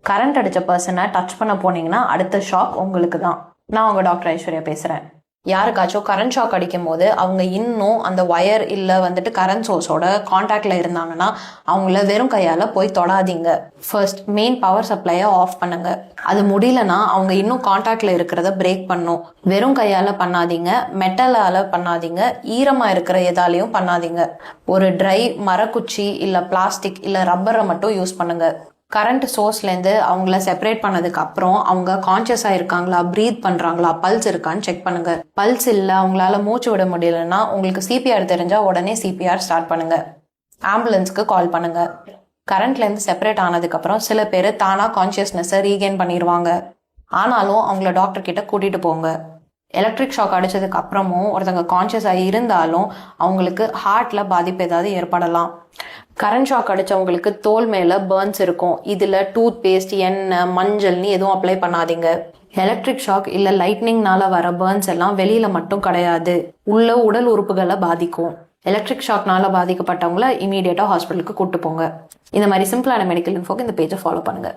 Current அடித்த பர்சனை touch பண்ண போனீங்கன்னா அடுத்த ஷாக் உங்களுக்கு தான். நான் உங்கள் டாக்டர் ஐஸ்வர்யா பேசுகிறேன். யாருக்காச்சும் கரண்ட் ஷாக் அடிக்கும் போது அவங்க இன்னும் அந்த ஒயர் இல்லை கரண்ட் சோர்ஸோட காண்டாக்டில் இருந்தாங்கன்னா அவங்கள வெறும் கையால் போய் தொடாதீங்க. ஃபர்ஸ்ட் மெயின் பவர் சப்ளையை ஆஃப் பண்ணுங்க. அது முடியலன்னா அவங்க இன்னும் காண்டாக்டில் இருக்கிறத பிரேக் பண்ணும். வெறும் கையால் பண்ணாதீங்க, மெட்டலால் பண்ணாதீங்க, ஈரமாக இருக்கிற எதாலையும் பண்ணாதீங்க. ஒரு ட்ரை மரக்குச்சி இல்லை பிளாஸ்டிக் இல்லை ரப்பரை மட்டும் யூஸ் பண்ணுங்க. கரண்ட் சோர்ஸ்லேருந்து அவங்கள செப்பரேட் பண்ணதுக்கு அப்புறம் அவங்க கான்சியஸாக இருக்காங்களா, ப்ரீத் பண்ணுறாங்களா, பல்ஸ் இருக்கான்னு செக் பண்ணுங்க. பல்ஸ் இல்லை, அவங்களால மூச்சு விட முடியலன்னா உங்களுக்கு சிபிஆர் தெரிஞ்சால் உடனே சிபிஆர் ஸ்டார்ட் பண்ணுங்க. ஆம்புலன்ஸ்க்கு கால் பண்ணுங்க. கரண்ட்லேருந்து செப்பரேட் ஆனதுக்கப்புறம் சில பேர் தானாக கான்சியஸ்னஸை ரீகெயின் பண்ணிடுவாங்க. ஆனாலும் அவங்கள டாக்டர் கிட்ட கூட்டிகிட்டு போங்க. எலக்ட்ரிக் ஷாக் அடித்ததுக்கு அப்புறமும் ஒருத்தங்க கான்சியஸாக இருந்தாலும் அவங்களுக்கு ஹார்ட்டில் பாதிப்பு ஏதாவது ஏற்படலாம். கரண்ட் ஷாக் அடித்தவங்களுக்கு தோல் மேலே பர்ன்ஸ் இருக்கும். இதில் டூத் பேஸ்ட், எண்ணெய், மஞ்சள்னு எதுவும் அப்ளை பண்ணாதீங்க. எலக்ட்ரிக் ஷாக் இல்லை லைட்னிங்னால வர பர்ன்ஸ் எல்லாம் வெளியில் மட்டும் கிடையாது, உள்ள உடல் உறுப்புகளை பாதிக்கும். எலக்ட்ரிக் ஷாக்னால பாதிக்கப்பட்டவங்கள இமீடியட்டாக ஹாஸ்பிட்டலுக்கு கூப்பிட்டு போங்க. இந்த மாதிரி சிம்பிளான மெடிக்கல் இன்ஃபோக்கு இந்த பேஜை ஃபாலோ பண்ணுங்கள்.